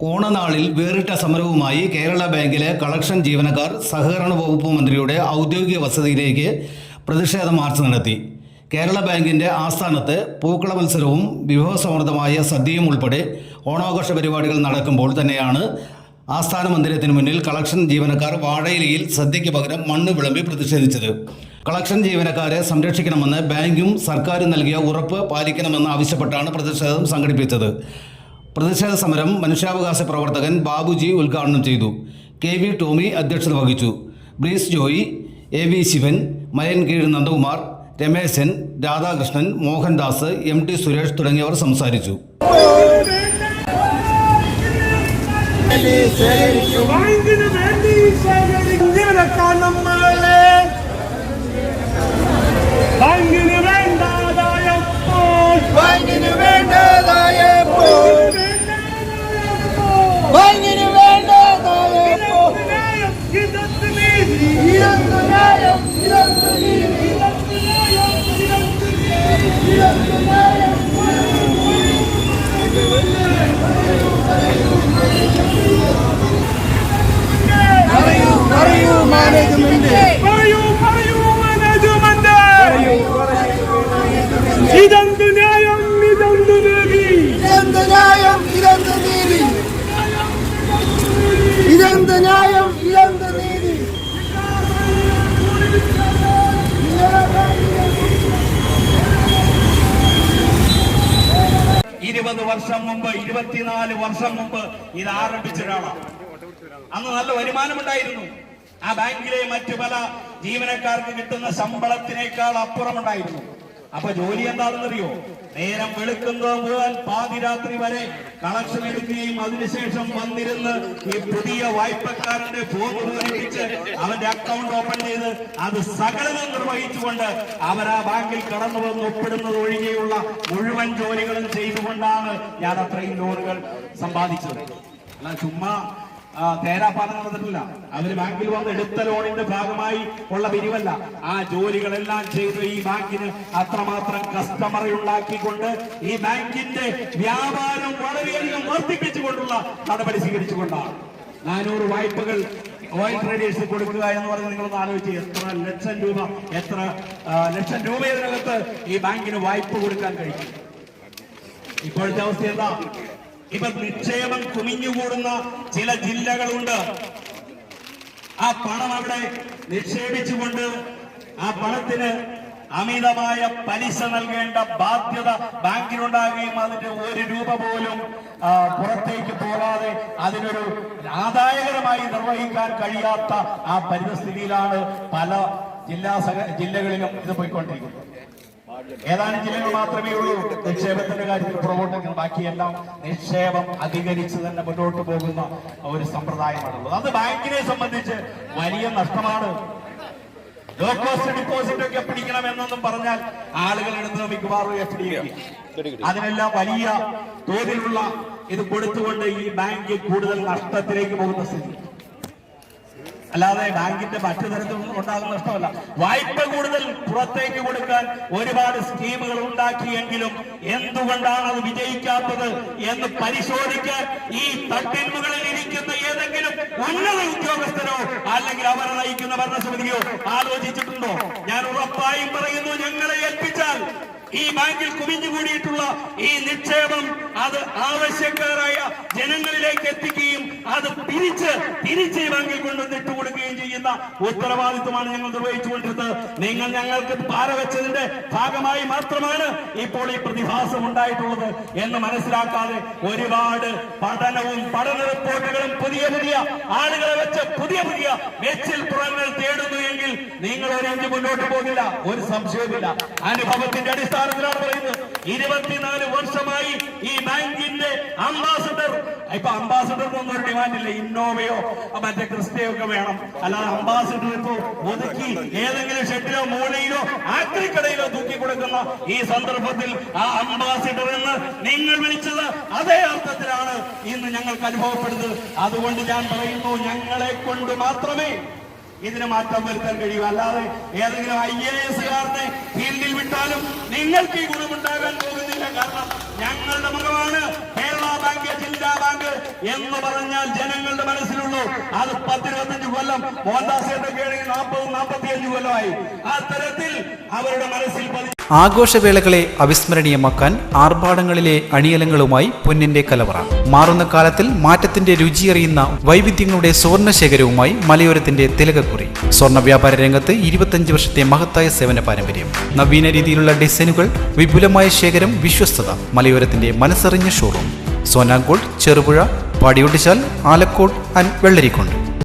ഓണനാളിൽ വേറിട്ട സമരവുമായി കേരള ബാങ്കിലെ കളക്ഷൻ ജീവനക്കാർ സഹകരണ വകുപ്പ് മന്ത്രിയുടെ ഔദ്യോഗിക വസതിയിലേക്ക് പ്രതിഷേധ മാർച്ച് നടത്തി. കേരള ബാങ്കിൻ്റെ ആസ്ഥാനത്ത് പൂക്കള മത്സരവും വിഭവസമൃദ്ധമായ സദ്യയും ഉൾപ്പെടെ ഓണാഘോഷ പരിപാടികൾ നടക്കുമ്പോൾ തന്നെയാണ് ആസ്ഥാന മന്ദിരത്തിന് മുന്നിൽ കളക്ഷൻ ജീവനക്കാർ വാഴയിലയിൽ സദ്യയ്ക്ക് പകരം മണ്ണ് വിളമ്പി പ്രതിഷേധിച്ചത്. കളക്ഷൻ ജീവനക്കാരെ സംരക്ഷിക്കണമെന്ന് ബാങ്കും സർക്കാരും നൽകിയ ഉറപ്പ് പാലിക്കണമെന്ന് ആവശ്യപ്പെട്ടാണ് പ്രതിഷേധം സംഘടിപ്പിച്ചത്. പ്രതിഷേധ സമരം മനുഷ്യാവകാശ പ്രവർത്തകൻ ബാബുജി ഉദ്ഘാടനം ചെയ്തു. KV ടോമി അധ്യക്ഷത വഹിച്ചു. ബ്രീസ് ജോയി, AV ശിവൻ, മയൻകീഴ് നന്ദകുമാർ, രമേശൻ, രാധാകൃഷ്ണൻ, മോഹൻദാസ്, MT സുരേഷ് തുടങ്ങിയവർ സംസാരിച്ചു. വർഷം മുമ്പ് 24 വർഷം മുമ്പ് ഇത് ആരംഭിച്ച ഒരാളാണ്. അന്ന് നല്ല വരുമാനമുണ്ടായിരുന്നു. ആ ബാങ്കിലെ മറ്റു പല ജീവനക്കാർക്ക് കിട്ടുന്ന ശമ്പളത്തിനേക്കാൾ അപ്പുറമുണ്ടായിരുന്നു. അപ്പൊ ജോലി എന്താണെന്നറിയോ? നേരം വെളുക്കുന്നത് മുതൽ പാതിരാത്രി വരെ കളക്ഷൻ എടുക്കുകയും അതിനുശേഷം വന്നിരുന്ന് ഈ പുതിയ വായ്പക്കാരന്റെ ഫോൺ പൂരിപ്പിച്ച് അവന്റെ അക്കൗണ്ട് ഓപ്പൺ ചെയ്ത് അത് സകലവും നിർവഹിച്ചുകൊണ്ട് അവർ ആ ബാങ്കിൽ കടന്നു വന്ന് ഒപ്പിടുന്നത് ഒഴികെയുള്ള മുഴുവൻ ജോലികളും ചെയ്തുകൊണ്ടാണ് ഞാൻ അത്രയും ലോണുകൾ സമ്പാദിച്ചത്. അല്ല ചുമ്മാ തേരാപ്പാലം നടന്നിട്ടില്ല. അവര് ബാങ്കിൽ വന്ന് എടുത്ത ലോണിന്റെ ഭാഗമായി ഉള്ള പിരിവല്ല. ആ ജോലികളെല്ലാം ചെയ്ത് ഈ ബാങ്കിന് അത്രമാത്രം കസ്റ്റമറെ ഉണ്ടാക്കിക്കൊണ്ട് ഈ ബാങ്കിന്റെ വ്യാപാരം വളരെയധികം വർദ്ധിപ്പിച്ചുകൊണ്ടുള്ള നടപടി സ്വീകരിച്ചുകൊണ്ടാണ് 400 വായ്പകൾ ഓയിൽ ട്രേഡേഴ്സ് കൊടുക്കുക എന്ന് പറഞ്ഞ് നിങ്ങളൊന്ന് ആലോചിച്ച് എത്ര ലക്ഷം രൂപ ഇതിനകത്ത് ഈ ബാങ്കിന് വായ്പ കൊടുക്കാൻ കഴിയും. ഇപ്പോഴത്തെ അവസ്ഥ എന്താ? ഇപ്പൊ നിക്ഷേപം കുമിഞ്ഞുകൂടുന്ന ചില ജില്ലകളുണ്ട്. ആ പണം അവിടെ നിക്ഷേപിച്ചുകൊണ്ട് ആ പണത്തിന് അമിതമായ പലിശ നൽകേണ്ട ബാധ്യത ബാങ്കിനുണ്ടാകുകയും അതിന്റെ 1 രൂപ പോലും പുറത്തേക്ക് പോകാതെ അതിനൊരു ആദായകരമായി നിർവഹിക്കാൻ കഴിയാത്ത ആ പരിസ്ഥിതിയിലാണ് പല ജില്ലകളിലും ഇത് പോയിക്കൊണ്ടിരിക്കുന്നത്. ഏതാനും ജില്ലകൾ മാത്രമേ ഉള്ളൂ നിക്ഷേപത്തിന്റെ കാര്യത്തിൽ പുറകോട്ട്. ബാക്കിയെല്ലാം നിക്ഷേപം അധികരിച്ച് തന്നെ മുന്നോട്ട് പോകുന്ന ഒരു സമ്പ്രദായമാണുള്ളത്. അത് ബാങ്കിനെ സംബന്ധിച്ച് വലിയ നഷ്ടമാണ്. ലോ കോസ്റ്റ് ഡിപ്പോസിറ്റ് ഒക്കെ പിടിക്കണം എന്നൊന്നും പറഞ്ഞാൽ ആളുകൾ എടുത്ത് മിക്കവാറും FD അതിനെല്ലാം വലിയ തോതിലുള്ള ഇത് കൊടുത്തുകൊണ്ട് ഈ ബാങ്ക് കൂടുതൽ നഷ്ടത്തിലേക്ക് പോകുന്ന സ്ഥിതി. അല്ലാതെ ബാങ്കിന്റെ മറ്റു തരത്തിൽ ഉണ്ടാകുന്ന നഷ്ടമല്ല. വായ്പ കൂടുതൽ പുറത്തേക്ക് കൊടുക്കാൻ ഒരുപാട് സ്കീമുകൾ ഉണ്ടാക്കിയെങ്കിലും എന്തുകൊണ്ടാണ് അത് വിജയിക്കാത്തത് എന്ന് പരിശോധിക്കാൻ ഈ തട്ടിന്മുകളിൽ ഇരിക്കുന്ന ഏതെങ്കിലും ഉന്നത ഉദ്യോഗസ്ഥരോ അല്ലെങ്കിൽ അവരെ നയിക്കുന്ന ഭരണസമിതിയോ ആലോചിച്ചിട്ടുണ്ടോ? ഞാൻ ഉറപ്പായും പറയുന്നു, ഞങ്ങളെ ഏൽപ്പിച്ചാൽ ഈ ബാങ്കിൽ കുമിഞ്ഞുകൂടിയിട്ടുള്ള ഈ നിക്ഷേപം അത് ആവശ്യക്കാരായ ജനങ്ങളിലേക്ക് എത്തിക്കുകയും അത് തിരിച്ച് ഈ ബാങ്കിൽ കൊണ്ടുവന്നിട്ട് കൊടുക്കുകയും ചെയ്യുന്ന ഉത്തരവാദിത്വമാണ് ഞങ്ങൾ നിർവഹിച്ചുകൊണ്ടിരുന്നത്. നിങ്ങൾ ഞങ്ങൾക്ക് പാരവെച്ചതിന്റെ ഭാഗമായി മാത്രമാണ് ഇപ്പോൾ ഈ പ്രതിഭാസം ഉണ്ടായിട്ടുള്ളത് എന്ന് മനസ്സിലാക്കാതെ ഒരുപാട് പഠനവും പഠന റിപ്പോർട്ടുകളും പുതിയ ആളുകളെ വെച്ച് പുതിയ വെച്ചിൽ പുറങ്ങൾ തേടുന്നു എങ്കിൽ നിങ്ങൾ ഒരു ഇഞ്ച് മുന്നോട്ട് പോകില്ല, ഒരു സംശയവുമില്ല. അനുഭവത്തിന്റെ അടിസ്ഥാനത്തിലാണ് പറയുന്നത്. 24 വർഷമായി ഈ ബാങ്കിന്റെ അംബാസഡർ. ഇപ്പൊ അംബാസഡറിനൊന്നും ഒരു ഡിമാൻഡില്ല. ഇന്നോവയോ മറ്റേ ക്രിസ്റ്റയോ ഒക്കെ വേണം. അല്ലാതെ അംബാസഡർ ഇപ്പോ ഒതുക്കി ഏതെങ്കിലും ഷെഡിലോ മൂലയിലോ ആക്രിക്കടയിലോ തൂക്കി കൊടുക്കുന്ന ഈ സന്ദർഭത്തിൽ ആ അംബാസഡർ എന്ന് നിങ്ങൾ വിളിച്ചത് അതേ അർത്ഥത്തിലാണ് ഇന്ന് ഞങ്ങൾക്ക് അനുഭവപ്പെടുന്നത്. അതുകൊണ്ട് ഞാൻ പറയുന്നു, ഞങ്ങളെ കൊണ്ട് മാത്രമേ ഇതിന് മാറ്റം വരുത്താൻ കഴിയും. അല്ലാതെ ഏതെങ്കിലും IAS ഫീൽഡിൽ വിട്ടാലും നിങ്ങൾക്ക് ഈ ഗുണമുണ്ടാകാൻ പോകുന്നില്ല. കാരണം ഞങ്ങളുടെ മുഖമാണ് കേരള ബാങ്ക് ജില്ലാ ബാങ്ക് എന്ന് പറഞ്ഞാൽ ജനങ്ങളുടെ മനസ്സിലുള്ളൂ. അത് 10-25 കൊല്ലം മോഹൻദാസിന്റെ 40-45 കൊല്ലമായി ആ തരത്തിൽ അവരുടെ മനസ്സിൽ ആഘോഷവേളകളെ അവിസ്മരണീയമാക്കാൻ ആർഭാടങ്ങളിലെ അണിയലങ്ങളുമായി പൊന്നിന്റെ കലവറ. മാറുന്ന കാലത്തിൽ മാറ്റത്തിന്റെ രുചിയറിയുന്ന വൈവിധ്യങ്ങളുടെ സുവർണശേഖരവുമായി മലയോരത്തിന്റെ തിലകക്കുറി. സ്വർണ്ണ വ്യാപാര രംഗത്ത് 25 വർഷത്തെ മഹത്തായ സേവന പാരമ്പര്യം, നവീന രീതിയിലുള്ള ഡിസൈനുകൾ, വിപുലമായ ശേഖരം, വിശ്വസ്തത. മലയോരത്തിന്റെ മനസ്സറിഞ്ഞ ഷോറൂം. സോനാങ്കോട്, ചെറുപുഴ, പാടിയൊട്ടിച്ചാൽ, ആലക്കോട് ആൻഡ് വെള്ളരിക്കുണ്ട്.